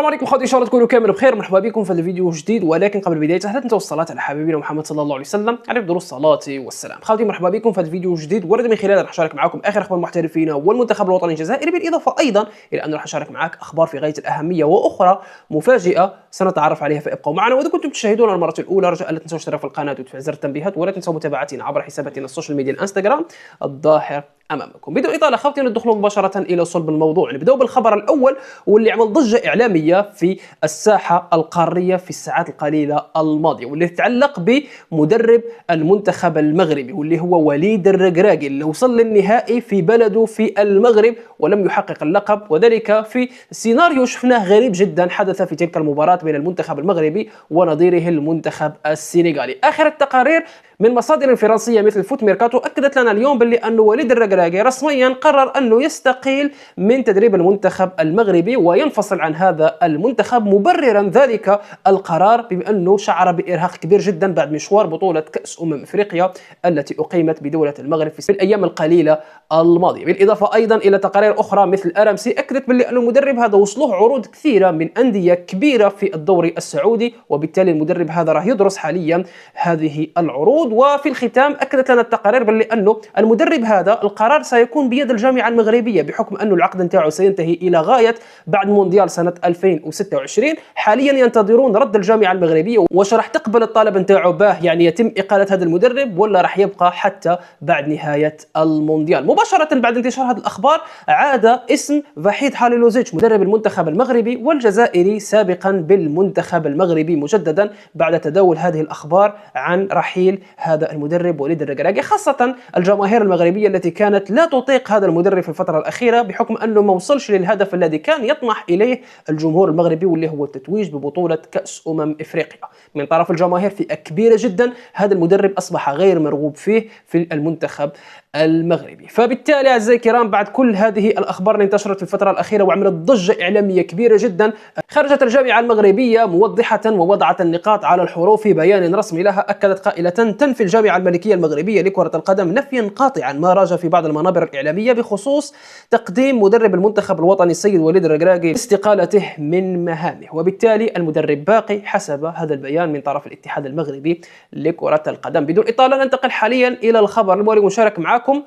السلام عليكم خواتي، ان شاء الله تكونوا كامل بخير. مرحبا بكم في الفيديو جديد، ولكن قبل بداية لا تنسوا الصلاة على حبيبنا محمد صلى الله عليه وسلم عليه افضل الصلاة والسلام. خواتي مرحبا بكم في الفيديو جديد، ورد من خلاله راح اشارك معكم اخر اخبار المحترفين والمنتخب الوطني الجزائري، بالاضافة ايضا الى انه راح اشارك معك اخبار في غاية الاهمية واخرى مفاجئة سنتعرف عليها، فابقوا معنا. واذا كنتم تشاهدون المرة الاولى رجاء لا تنسوا الاشتراك في القناة وتفعيل زر التنبيهات، ولا تنسوا متابعتنا عبر حساباتنا السوشيال ميديا الانستغرام الظاهر امامكم. بدون اطاله خواتي ندخل مباشره الى صلب الموضوع. نبداو بالخبر الاول واللي عمل ضجه اعلاميه في الساحه القاريه في الساعات القليله الماضيه، واللي يتعلق بمدرب المنتخب المغربي واللي هو وليد الركراكي، اللي وصل للنهائي في بلده في المغرب ولم يحقق اللقب، وذلك في سيناريو شفناه غريب جدا حدث في تلك المباراه بين المنتخب المغربي ونظيره المنتخب السنغالي. اخر التقارير من مصادر فرنسيه مثل فوت ميركاتو اكدت لنا اليوم باللي انه وليد الركراكي رسميا قرر انه يستقيل من تدريب المنتخب المغربي وينفصل عن هذا المنتخب، مبررا ذلك القرار بما انه شعر بارهاق كبير جدا بعد مشوار بطوله كاس افريقيا التي اقيمت بدوله المغرب في الايام القليله الماضيه. بالاضافه ايضا الى تقارير اخرى مثل RMC اكدت باللي انه المدرب هذا وصلوه عروض كثيره من انديه كبيره في الدوري السعودي، وبالتالي المدرب هذا راح يدرس حاليا هذه العروض. وفي الختام اكدت لنا التقارير باللي انه المدرب هذا القرار سيكون بيد الجامعه المغربيه، بحكم انه العقد نتاعو سينتهي الى غايه بعد مونديال سنه 2026. حاليا ينتظرون رد الجامعه المغربيه واش راح تقبل الطلب نتاعو باه يعني يتم اقاله هذا المدرب، ولا راح يبقى حتى بعد نهايه المونديال. مباشره بعد انتشار هذه الاخبار عاد اسم وحيد حليلوزيتش مدرب المنتخب المغربي والجزائري سابقا بالمنتخب المغربي مجددا بعد تداول هذه الاخبار عن رحيل هذا المدرب وليد الركراكي، خاصة الجماهير المغربية التي كانت لا تطيق هذا المدرب في الفترة الأخيرة بحكم أنه ما وصلش للهدف الذي كان يطمح إليه الجمهور المغربي، واللي هو التتويج ببطولة كأس أفريقيا من طرف الجماهير. فئة كبيرة جدا هذا المدرب أصبح غير مرغوب فيه في المنتخب المغربي. فبالتالي أعزائي الكرام بعد كل هذه الأخبار اللي انتشرت في الفترة الأخيرة وعملت ضجة إعلامية كبيرة جدا، خرجت الجامعة المغربية موضحة ووضعت النقاط على الحروف في بيان رسمي لها، أكدت قائلة تنفي الجامعة الملكية المغربية لكرة القدم نفيا قاطعا ما راج في بعض المنابر الإعلامية بخصوص تقديم مدرب المنتخب الوطني السيد وليد الركراكي استقالته من مهامه، وبالتالي المدرب باقي حسب هذا البيان من طرف الاتحاد المغربي لكرة القدم. بدون إطالة ننتقل حاليا إلى الخبر المالي المشارك معكم،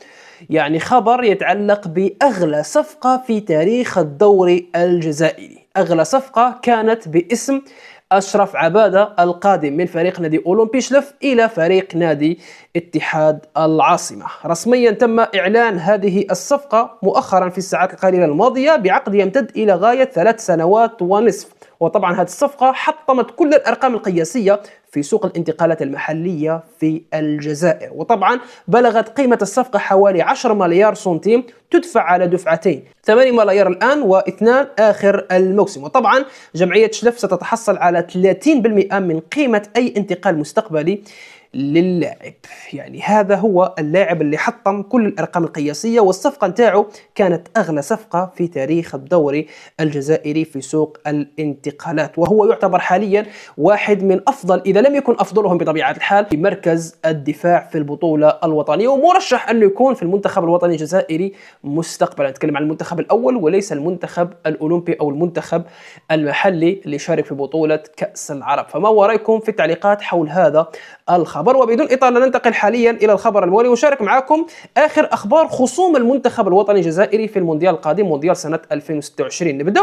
يعني خبر يتعلق بأغلى صفقة في تاريخ الدوري الجزائري. أغلى صفقة كانت باسم أشرف عبادة القادم من فريق نادي أولمبي شلف إلى فريق نادي اتحاد العاصمة. رسميا تم إعلان هذه الصفقة مؤخرا في الساعات القليلة الماضية بعقد يمتد إلى غاية 3 سنوات ونصف، وطبعا هذه الصفقة حطمت كل الأرقام القياسية في سوق الانتقالات المحلية في الجزائر، وطبعا بلغت قيمة الصفقة حوالي 10 مليار سنتيم تدفع على دفعتين، 8 ملايير الآن و2 آخر الموسم. وطبعا جمعية شلف ستتحصل على 30% من قيمة أي انتقال مستقبلي للاعب. يعني هذا هو اللاعب اللي حطم كل الارقام القياسيه، والصفقه نتاعو كانت اغلى صفقه في تاريخ الدوري الجزائري في سوق الانتقالات، وهو يعتبر حاليا واحد من افضل اذا لم يكن افضلهم بطبيعه الحال في مركز الدفاع في البطوله الوطنيه، ومرشح انه يكون في المنتخب الوطني الجزائري مستقبلا. نتكلم عن المنتخب الاول وليس المنتخب الاولمبي او المنتخب المحلي اللي شارك في بطوله كاس العرب. فما ورايكم في التعليقات حول هذا الخبر؟ وبدون إطالة ننتقل حاليا إلى الخبر الموالي وشارك معكم آخر أخبار خصوم المنتخب الوطني الجزائري في المونديال القادم مونديال سنة 2026. نبدأ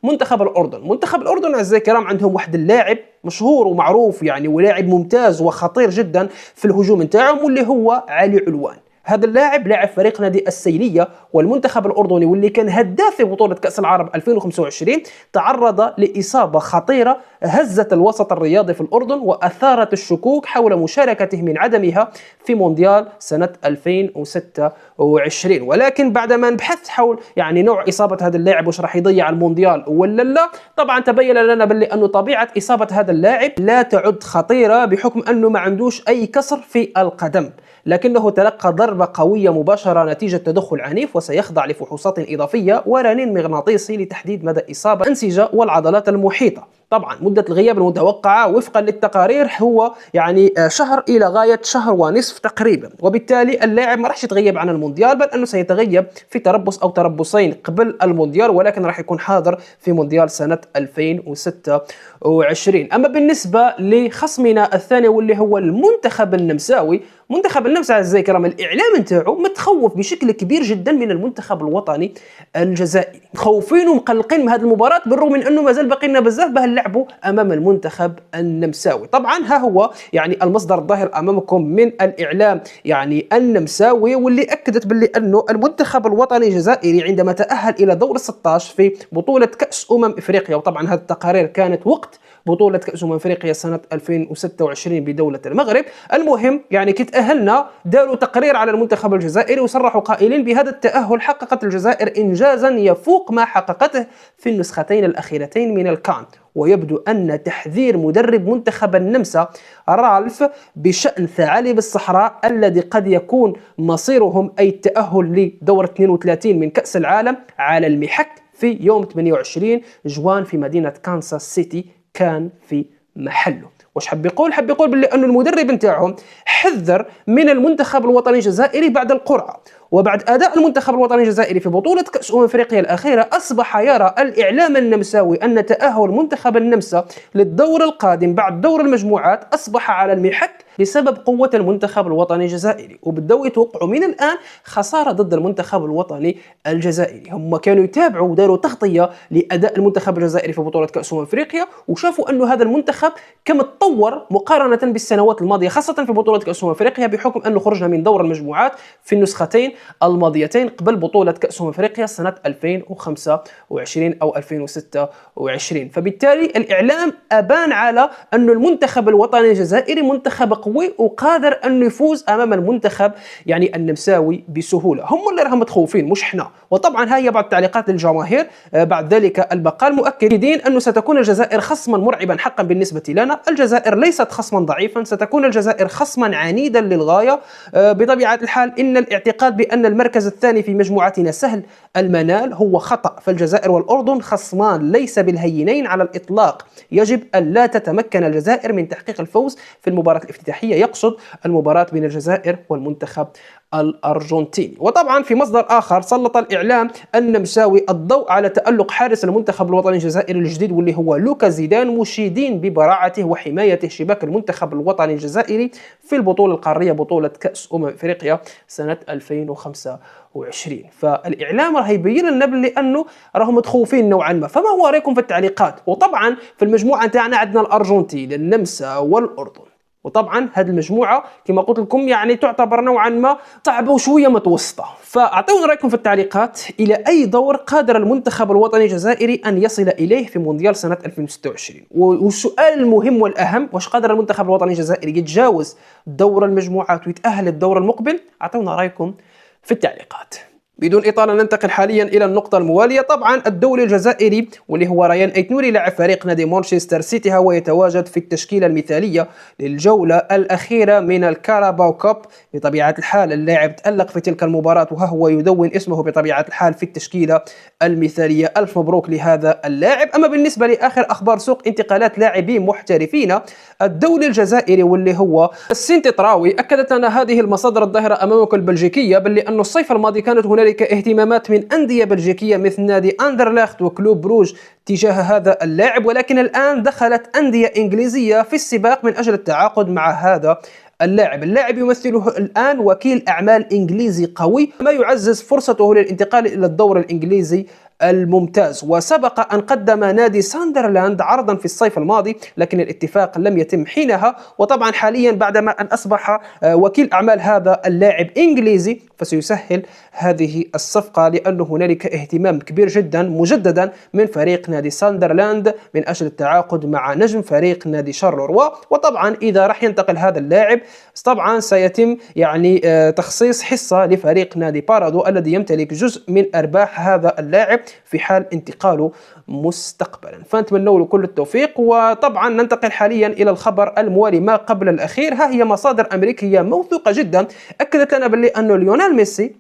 بمنتخب الأردن. منتخب الأردن أعزائي الكرام عندهم واحد اللاعب مشهور ومعروف يعني ولاعب ممتاز وخطير جدا في الهجوم نتاعهم، واللي هو علي علوان. هذا اللاعب لاعب فريق نادي السيلية والمنتخب الأردني، واللي كان هداف في بطولة كأس العرب 2025، تعرض لإصابة خطيرة هزت الوسط الرياضي في الأردن وأثارت الشكوك حول مشاركته من عدمها في مونديال سنة 2026. ولكن بعد ما نبحث حول يعني نوع إصابة هذا اللاعب وش راح يضيع المونديال ولا لا، طبعا تبين لنا باللي أنه طبيعة إصابة هذا اللاعب لا تعد خطيرة بحكم أنه ما عندوش أي كسر في القدم، لكنه تلقى ضربة قوية مباشرة نتيجة تدخل عنيف، وسيخضع لفحوصات إضافية ورنين مغناطيسي لتحديد مدى إصابة الأنسجة والعضلات المحيطة. طبعا مدة الغياب المتوقعة وفقا للتقارير هو يعني شهر إلى غاية شهر ونصف تقريبا، وبالتالي اللاعب ما راح يتغيب عن المونديال، بل أنه سيتغيب في تربص أو تربصين قبل المونديال، ولكن راح يكون حاضر في مونديال سنة 2026. أما بالنسبة لخصمنا الثاني واللي هو المنتخب النمساوي، منتخب النمسا اعزائي الكرام الاعلام نتاعو متخوف بشكل كبير جدا من المنتخب الوطني الجزائري، مخوفين ومقلقين من هذه المباراه بالرغم من انه مازال باقي لنا بزاف باه نلعبوا امام المنتخب النمساوي. طبعا ها هو يعني المصدر الظاهر امامكم من الاعلام يعني النمساوي، واللي اكدت باللي انه المنتخب الوطني الجزائري عندما تاهل الى دور 16 في بطوله كاس افريقيا، وطبعا هذه التقارير كانت وقت بطولة كأس أفريقيا سنة 2026 بدولة المغرب. المهم يعني كي تأهلنا داروا تقرير على المنتخب الجزائري وصرحوا قائلين بهذا التأهل حققت الجزائر إنجازا يفوق ما حققته في النسختين الأخيرتين من الكان، ويبدو أن تحذير مدرب منتخب النمسا رالف بشأن ثعالب الصحراء الذي قد يكون مصيرهم أي التأهل لدور 32 من كأس العالم على المحك في يوم 28 جوان في مدينة كانساس سيتي كان في محله. واش حب يقول؟ حب يقول باللي انه المدرب نتاعهم حذر من المنتخب الوطني الجزائري بعد القرعه، وبعد اداء المنتخب الوطني الجزائري في بطوله كاس افريقيا الاخيره اصبح يرى الاعلام النمساوي ان تاهل منتخب النمسا للدور القادم بعد دور المجموعات اصبح على المحك بسبب قوه المنتخب الوطني الجزائري، وبداو يتوقعوا من الان خساره ضد المنتخب الوطني الجزائري. هم كانوا يتابعوا وداروا تغطيه لاداء المنتخب الجزائري في بطوله كاس افريقيا، وشافوا انه هذا المنتخب كم تطور مقارنه بالسنوات الماضيه خاصه في بطوله كاس افريقيا، بحكم انه خرجنا من دور المجموعات في النسختين الماضيتين قبل بطوله كاس افريقيا سنه 2025 او 2026. فبالتالي الاعلام ابان على انه المنتخب الوطني الجزائري منتخب قوي وقادر انه يفوز امام المنتخب يعني النمساوي بسهوله. هم اللي راهم متخوفين مش احنا. وطبعا هي بعض التعليقات للجماهير بعد ذلك المقال مؤكدين انه ستكون الجزائر خصما مرعبا حقا بالنسبه لنا. الجزائر ليست خصما ضعيفا، ستكون الجزائر خصما عنيدا للغايه. بطبيعه الحال ان الاعتقاد بان المركز الثاني في مجموعتنا سهل المنال هو خطأ، فالجزائر والأردن خصمان ليس بالهينين على الإطلاق، يجب أن لا تتمكن الجزائر من تحقيق الفوز في المباراة الافتتاحية، يقصد المباراة بين الجزائر والمنتخب الأرجنتيني. وطبعا في مصدر آخر سلط الإعلام النمساوي الضوء على تألق حارس المنتخب الوطني الجزائري الجديد واللي هو لوكا زيدان، مشيدين ببراعته وحمايته شباك المنتخب الوطني الجزائري في البطولة القارية بطولة كأس أفريقيا سنة 2025. فالإعلام راه يبين لنا باللي أنه راهم متخوفين نوعا ما. فما هو رأيكم في التعليقات؟ وطبعا في المجموعة تاعنا عندنا الأرجنتين النمسا والأردن، وطبعا هذه المجموعه كما قلت لكم يعني تعتبر نوعا ما صعبه وشويه متوسطه. فاعطونا رايكم في التعليقات، الى اي دور قادر المنتخب الوطني الجزائري ان يصل اليه في مونديال سنه 2026؟ والسؤال المهم والاهم، واش قادر المنتخب الوطني الجزائري يتجاوز دور المجموعات ويتاهل للدور المقبل؟ اعطونا رايكم في التعليقات. بدون إطالة ننتقل حاليا إلى النقطة الموالية. طبعا الدولي الجزائري واللي هو ريان أيتنوري لاعب فريق نادي مانشستر سيتي هو يتواجد في التشكيلة المثالية للجولة الأخيرة من الكاراباو كوب. بطبيعة الحال اللاعب تألق في تلك المباراة وها هو يدون اسمه بطبيعة الحال في التشكيلة المثالية. ألف مبروك لهذا اللاعب. أما بالنسبة لآخر أخبار سوق انتقالات لاعبين محترفين، الدولي الجزائري واللي هو السنتي طراوي أكدت لنا هذه المصادر الظاهرة أمامكم البلجيكية باللي أنه الصيف الماضي كانت هنالك اهتمامات من أندية بلجيكية مثل نادي أندرلخت وكلوب بروج تجاه هذا اللاعب، ولكن الآن دخلت أندية إنجليزية في السباق من أجل التعاقد مع هذا اللاعب يمثله الآن وكيل أعمال إنجليزي قوي، ما يعزز فرصته للانتقال إلى الدور الإنجليزي الممتاز. وسبق أن قدم نادي ساندرلاند عرضا في الصيف الماضي لكن الاتفاق لم يتم حينها. وطبعا حاليا بعدما أن أصبح وكيل أعمال هذا اللاعب إنجليزي فسيسهل هذه الصفقة، لأن هنالك اهتمام كبير جدا مجددا من فريق نادي ساندرلاند من أجل التعاقد مع نجم فريق نادي شارلوروا. وطبعا إذا راح ينتقل هذا اللاعب طبعا سيتم يعني تخصيص حصة لفريق نادي بارادو الذي يمتلك جزء من أرباح هذا اللاعب في حال انتقاله مستقبلا. فنتمنى له كل التوفيق. وطبعا ننتقل حاليا إلى الخبر الموالي ما قبل الأخير. ها هي مصادر أمريكية موثوقة جدا أكدت لنا باللي أنه ليونيل ميسي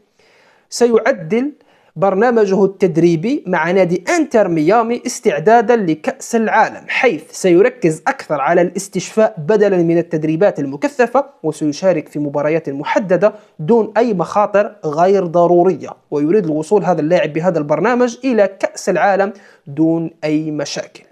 سيعدل برنامجه التدريبي مع نادي انتر ميامي استعدادا لكأس العالم، حيث سيركز أكثر على الاستشفاء بدلا من التدريبات المكثفة، وسيشارك في مباريات محددة دون أي مخاطر غير ضرورية، ويريد الوصول هذا اللاعب بهذا البرنامج إلى كأس العالم دون أي مشاكل.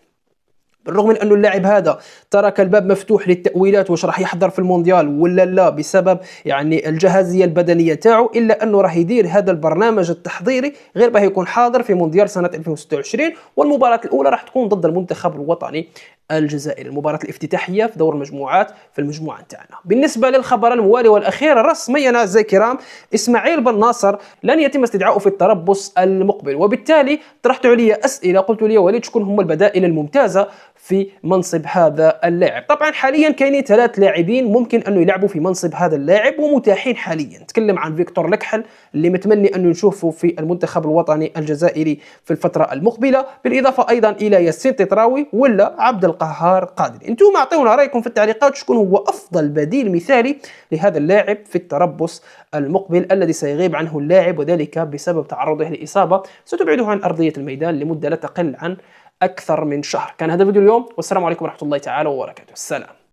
بالرغم من أنه اللاعب هذا ترك الباب مفتوح للتأويلات واش راح يحضر في المونديال ولا لا بسبب يعني الجاهزية البدنية تاعو، إلا أنه راح يدير هذا البرنامج التحضيري غير باه يكون حاضر في مونديال سنة 2026، والمباراة الأولى راح تكون ضد المنتخب الوطني الجزائري، المباراة الافتتاحية في دور المجموعات في المجموعة نتاعنا. بالنسبة للخبر الموالي والأخير رسميا أعزائي الكرام، إسماعيل بن ناصر لن يتم استدعاؤه في التربص المقبل، وبالتالي طرحت علي أسئلة قلت لي وليد شكون هم البدائل الممتازة في منصب هذا اللاعب. طبعا حاليا كاينين 3 لاعبين ممكن انه يلعبوا في منصب هذا اللاعب ومتاحين حاليا. نتكلم عن فيكتور لكحل اللي متمني انه نشوفه في المنتخب الوطني الجزائري في الفتره المقبله، بالاضافه ايضا الى ياسين تطراوي ولا عبد القهار قادري. انتم اعطونا رايكم في التعليقات شكون هو افضل بديل مثالي لهذا اللاعب في التربص المقبل الذي سيغيب عنه اللاعب، وذلك بسبب تعرضه لاصابه ستبعده عن ارضيه الميدان لمده لا تقل عن أكثر من شهر. كان هذا فيديو اليوم، والسلام عليكم ورحمة الله تعالى وبركاته. السلام.